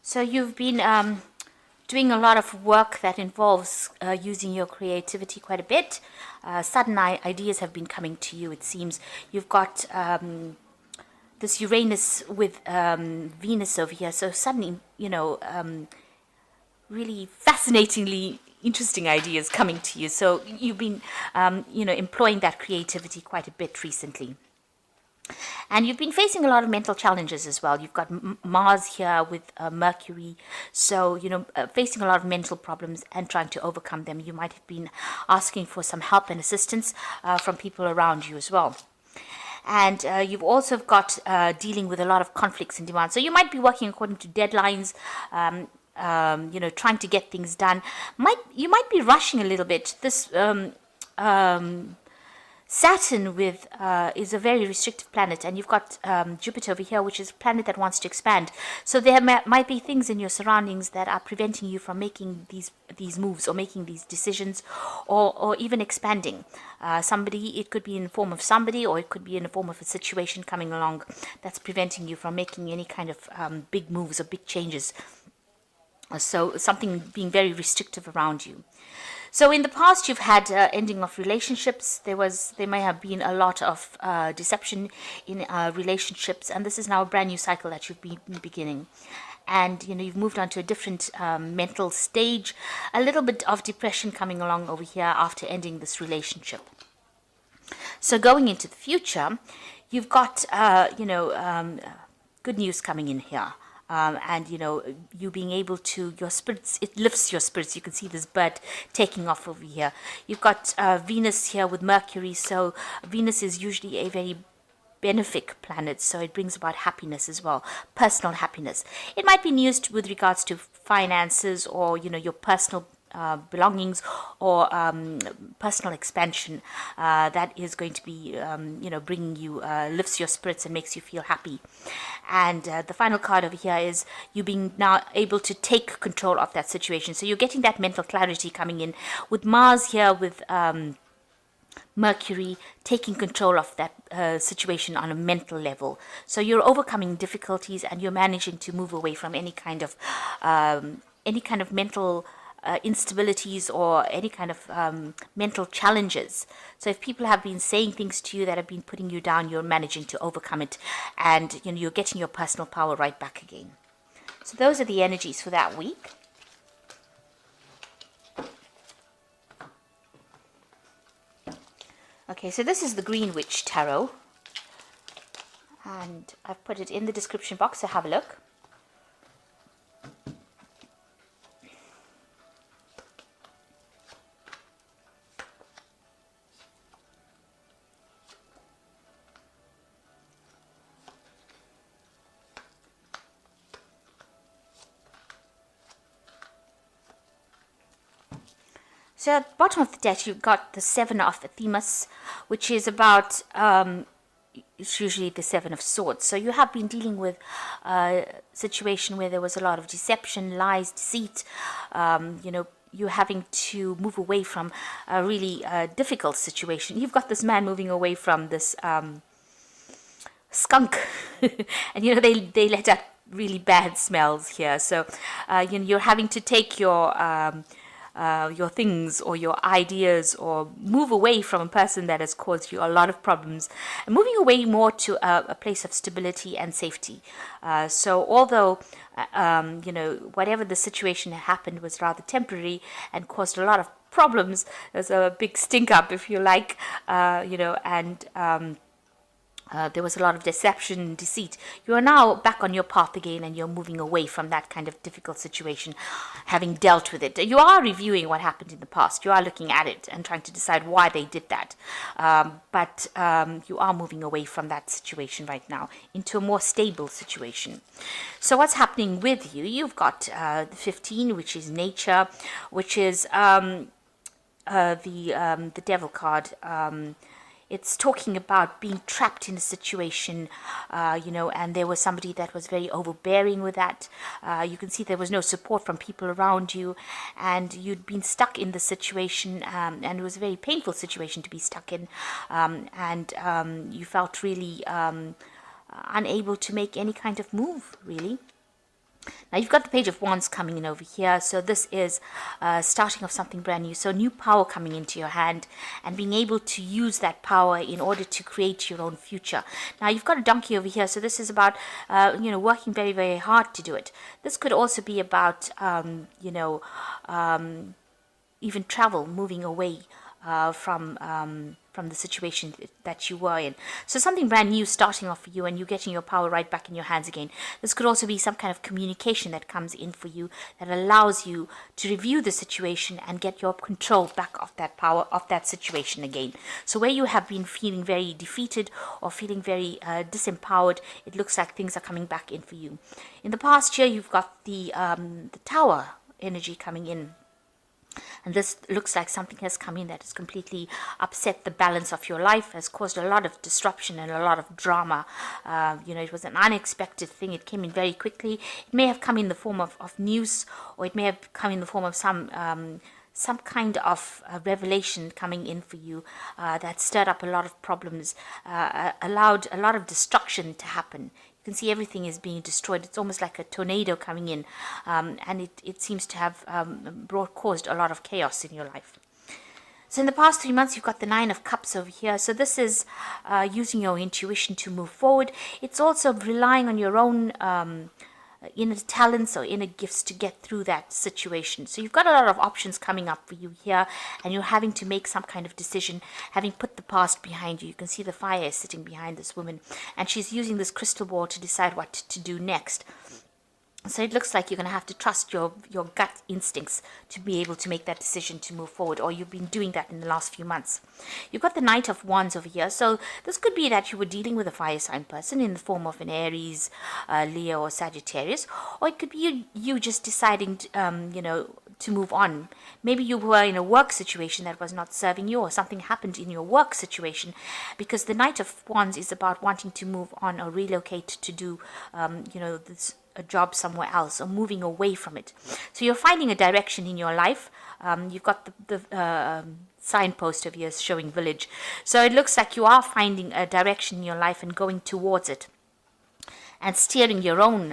So you've been doing a lot of work that involves using your creativity quite a bit. Sudden ideas have been coming to you, it seems. You've got this Uranus with Venus over here. So suddenly, really fascinatingly interesting ideas coming to you. So you've been, employing that creativity quite a bit recently. And you've been facing a lot of mental challenges as well. You've got Mars here with Mercury. So, facing a lot of mental problems and trying to overcome them. You might have been asking for some help and assistance from people around you as well. And you've also got dealing with a lot of conflicts and demands. So you might be working according to deadlines, trying to get things done. You might be rushing a little bit. This Saturn with is a very restrictive planet, and you've got Jupiter over here, which is a planet that wants to expand. So there might be things in your surroundings that are preventing you from making these moves or making these decisions, or even expanding. It could be in the form of somebody, or it could be in the form of a situation coming along that's preventing you from making any kind of big moves or big changes. So something being very restrictive around you. So in the past, you've had ending of relationships. There may have been a lot of deception in relationships, and this is now a brand new cycle that you've been beginning. And you've moved on to a different mental stage. A little bit of depression coming along over here after ending this relationship. So going into the future, you've got good news coming in here. And you being able to, your spirits, it lifts your spirits. You can see this bird taking off over here. You've got Venus here with Mercury. So Venus is usually a very benefic planet, so it brings about happiness as well, personal happiness. It might be news with regards to finances, or your personal belongings, or personal expansion that is going to be bringing you, lifts your spirits and makes you feel happy. And the final card over here is you being now able to take control of that situation. So you're getting that mental clarity coming in with Mars here with Mercury taking control of that situation on a mental level. So you're overcoming difficulties, and you're managing to move away from any kind of mental instabilities, or any kind of mental challenges. So if people have been saying things to you that have been putting you down, you're managing to overcome it, and you're getting your personal power right back again. So those are the energies for that week. Okay, so this is the Green Witch Tarot, and I've put it in the description box, so have a look. So at the bottom of the deck, you've got the Seven of Themis, which is about, it's usually the Seven of Swords. So you have been dealing with a situation where there was a lot of deception, lies, deceit. You're having to move away from a really difficult situation. You've got this man moving away from this skunk. And, they let out really bad smells here. So, you're having to take your things or your ideas, or move away from a person that has caused you a lot of problems, and moving away more to a place of stability and safety. So although whatever the situation happened was rather temporary and caused a lot of problems, there's a big stink up, if you like, there was a lot of deception and deceit. You are now back on your path again, and you're moving away from that kind of difficult situation, having dealt with it. You are reviewing what happened in the past. You are looking at it and trying to decide why they did that. But you are moving away from that situation right now into a more stable situation. So what's happening with you? You've got the 15, which is nature, which is the devil card. It's talking about being trapped in a situation, and there was somebody that was very overbearing with that. You can see there was no support from people around you, and you'd been stuck in the situation, and it was a very painful situation to be stuck in, and you felt really unable to make any kind of move, really. Now you've got the Page of Wands coming in over here. So this is starting of something brand new. So new power coming into your hand and being able to use that power in order to create your own future. Now you've got a donkey over here. So this is about, working very, very hard to do it. This could also be about, even travel, moving away from the situation that you were in. So something brand new starting off for you, and you getting your power right back in your hands again. This could also be some kind of communication that comes in for you that allows you to review the situation and get your control back of that power of that situation again. So where you have been feeling very defeated or feeling very disempowered, it looks like things are coming back in for you. In the past year, you've got the Tower energy coming in. And this looks like something has come in that has completely upset the balance of your life, has caused a lot of disruption and a lot of drama. It was an unexpected thing. It came in very quickly. It may have come in the form of news, or it may have come in the form of some kind of revelation coming in for you that stirred up a lot of problems, allowed a lot of destruction to happen. You can see everything is being destroyed. It's almost like a tornado coming in, and it seems to have caused a lot of chaos in your life. So in the past 3 months, you've got the Nine of Cups over here. So this is using your intuition to move forward. It's also relying on your own inner talents or inner gifts to get through that situation. So you've got a lot of options coming up for you here, and you're having to make some kind of decision, having put the past behind you. You can see the fire is sitting behind this woman, and she's using this crystal ball to decide what to do next. So it looks like you're going to have to trust your gut instincts to be able to make that decision to move forward, or you've been doing that in the last few months. You've got the Knight of Wands over here. So this could be that you were dealing with a fire sign person in the form of an Aries, Leo, or Sagittarius, or it could be you just deciding to move on. Maybe you were in a work situation that was not serving you, or something happened in your work situation, because the Knight of Wands is about wanting to move on or relocate to do, a job somewhere else, or moving away from it. So you're finding a direction in your life. You've got the signpost of yours showing village. So it looks like you are finding a direction in your life and going towards it and steering your own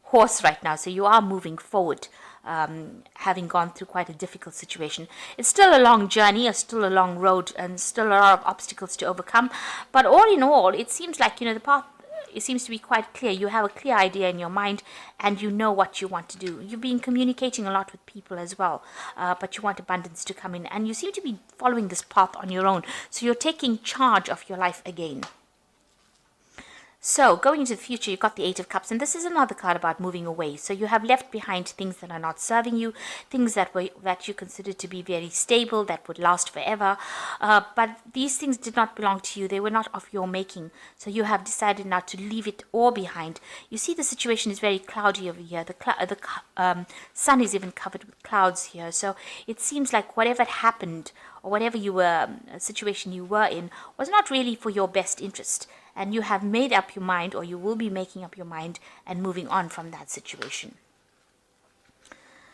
horse right now. So you are moving forward, having gone through quite a difficult situation. It's still a long journey, it's still a long road, and still a lot of obstacles to overcome. But all in all, it seems like, the path, it seems to be quite clear. You have a clear idea in your mind, and you know what you want to do. You've been communicating a lot with people as well, but you want abundance to come in, and you seem to be following this path on your own. So you're taking charge of your life again. So going into the future, you've got the Eight of Cups, and this is another card about moving away. So you have left behind things that are not serving you, things that you consider to be very stable, that would last forever. But these things did not belong to you. They were not of your making. So you have decided now to leave it all behind. You see the situation is very cloudy over here. The sun is even covered with clouds here. So it seems like whatever happened, or whatever situation you were in, was not really for your best interest. And you have made up your mind, or you will be making up your mind and moving on from that situation.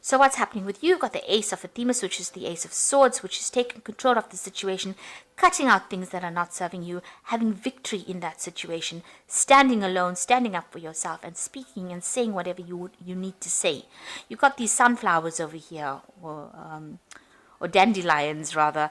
So what's happening with you? You've got the Ace of Athemus, which is the Ace of Swords, which is taking control of the situation, cutting out things that are not serving you, having victory in that situation, standing alone, standing up for yourself, and speaking and saying whatever you need to say. You've got these sunflowers over here, or dandelions rather.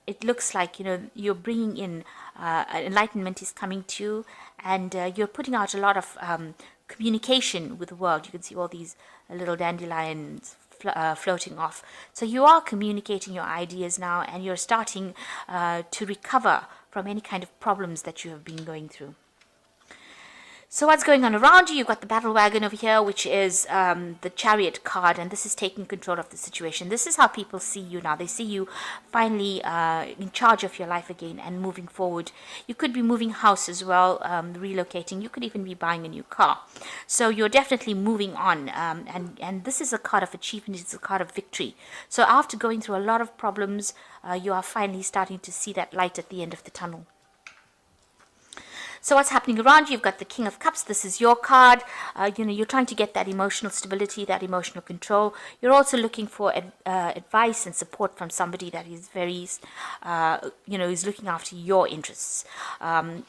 It looks like you're bringing in enlightenment is coming to you, and you're putting out a lot of communication with the world. You can see all these little dandelions floating off. So you are communicating your ideas now, and you're starting to recover from any kind of problems that you have been going through. So what's going on around you? You've got the Battle Wagon over here, which is the Chariot card, and this is taking control of the situation. This is how people see you now. They see you finally in charge of your life again and moving forward. You could be moving house as well, relocating. You could even be buying a new car. So you're definitely moving on, and this is a card of achievement. It's a card of victory. So after going through a lot of problems, you are finally starting to see that light at the end of the tunnel. So what's happening around you? You've got the King of Cups. This is your card. You're trying to get that emotional stability, that emotional control. You're also looking for advice and support from somebody that is very, is looking after your interests.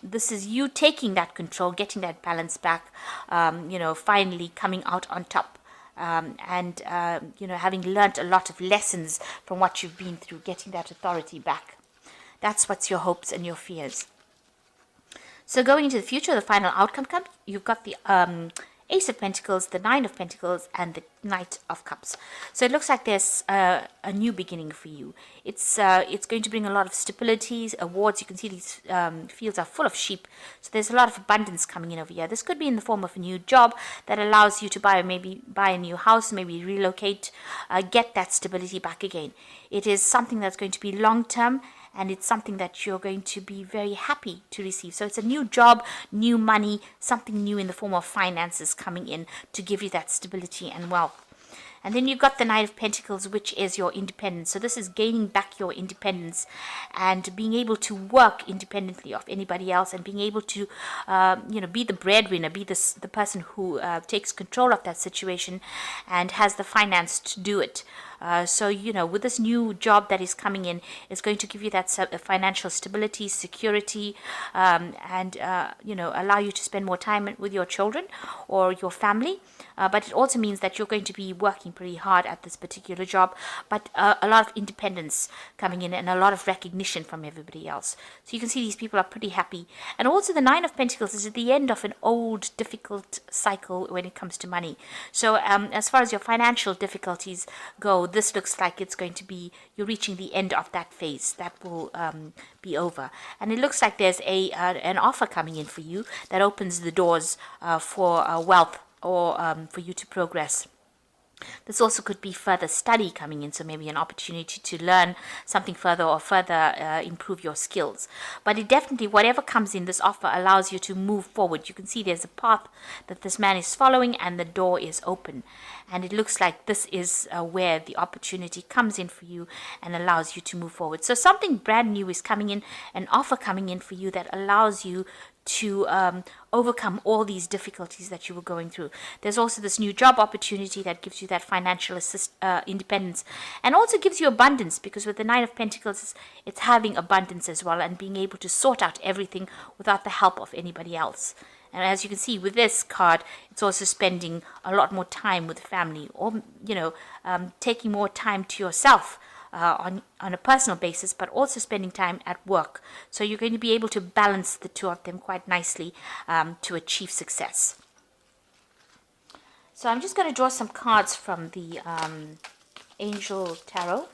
This is you taking that control, getting that balance back, finally coming out on top. Having learnt a lot of lessons from what you've been through, getting that authority back. That's what's your hopes and your fears. So going into the future, the final outcome comes. You've got the Ace of Pentacles, the Nine of Pentacles, and the Knight of Cups. So it looks like there's a new beginning for you. It's going to bring a lot of stability, awards. You can see these fields are full of sheep. So there's a lot of abundance coming in over here. This could be in the form of a new job that allows you to buy a new house, maybe relocate, get that stability back again. It is something that's going to be long-term, and it's something that you're going to be very happy to receive. So it's a new job, new money, something new in the form of finances coming in to give you that stability and wealth. And then you've got the Knight of Pentacles, which is your independence. So this is gaining back your independence and being able to work independently of anybody else, and being able to, be the breadwinner, be the person who takes control of that situation and has the finance to do it. With this new job that is coming in, it's going to give you that financial stability, security, allow you to spend more time with your children or your family. But it also means that you're going to be working pretty hard at this particular job, but a lot of independence coming in and a lot of recognition from everybody else. So you can see these people are pretty happy. And also the Nine of Pentacles is at the end of an old, difficult cycle when it comes to money. So as far as your financial difficulties go, this looks like it's going to be, you're reaching the end of that phase. That will be over. And it looks like there's an offer coming in for you that opens the doors for wealth, or for you to progress. This also could be further study coming in, so maybe an opportunity to learn something further or further improve your skills. But it definitely, whatever comes in, this offer allows you to move forward. You can see there's a path that this man is following, and the door is open. And it looks like this is where the opportunity comes in for you and allows you to move forward. So something brand new is coming in, an offer coming in for you that allows you to overcome all these difficulties that you were going through. There's also this new job opportunity that gives you that financial independence, and also gives you abundance, because with the Nine of Pentacles, it's having abundance as well, and being able to sort out everything without the help of anybody else. And as you can see with this card, it's also spending a lot more time with family, or taking more time to yourself. On a personal basis, but also spending time at work. So you're going to be able to balance the two of them quite nicely to achieve success. So I'm just going to draw some cards from the Angel Tarot.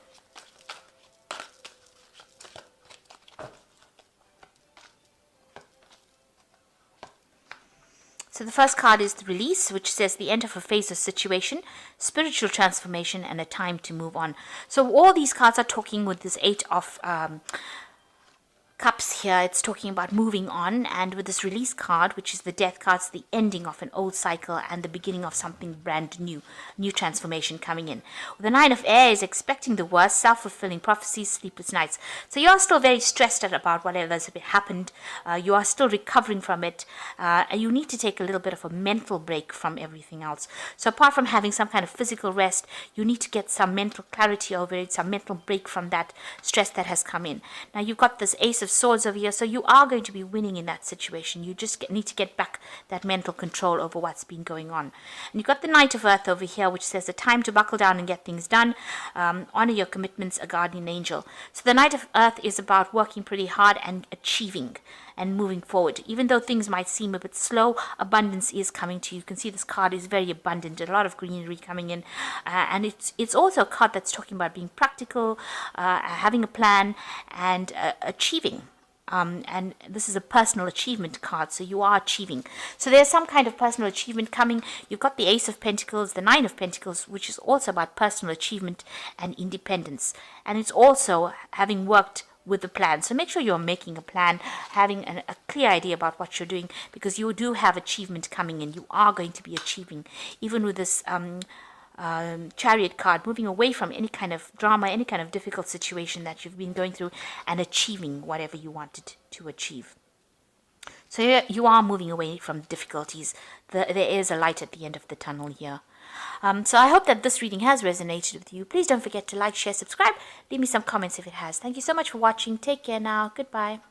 So the first card is the Release, which says the end of a phase or situation, spiritual transformation, and a time to move on. So all these cards are talking with this Eight of Cups here. It's talking about moving on, and with this Release card, which is the Death card, it's the ending of an old cycle and the beginning of something brand new transformation coming in. The Nine of Air is expecting the worst, self-fulfilling prophecies, sleepless nights. So you are still very stressed out about whatever has happened. You are still recovering from it. And you need to take a little bit of a mental break from everything else. So apart from having some kind of physical rest, you need to get some mental clarity over it, some mental break from that stress that has come in. Now you've got this Ace of Swords over here, so you are going to be winning in that situation. You just need to get back that mental control over what's been going on. And you've got the Knight of Earth over here, which says the time to buckle down and get things done. Honor your commitments, a guardian angel. So the Knight of Earth is about working pretty hard and achieving and moving forward. Even though things might seem a bit slow, abundance is coming to you. You can see this card is very abundant, a lot of greenery coming in, and it's also a card that's talking about being practical, having a plan, and achieving. And this is a personal achievement card, so you are achieving. So there's some kind of personal achievement coming. You've got the Ace of Pentacles, the Nine of Pentacles, which is also about personal achievement and independence. And it's also having worked with the plan. So make sure you're making a plan, having a clear idea about what you're doing, because you do have achievement coming in. You are going to be achieving, even with this Chariot card, moving away from any kind of drama, any kind of difficult situation that you've been going through, and achieving whatever you wanted to achieve. So you are moving away from difficulties. There is a light at the end of the tunnel here. So I hope that this reading has resonated with you. Please don't forget to like, share, subscribe. Leave me some comments if it has. Thank you so much for watching. Take care now. Goodbye.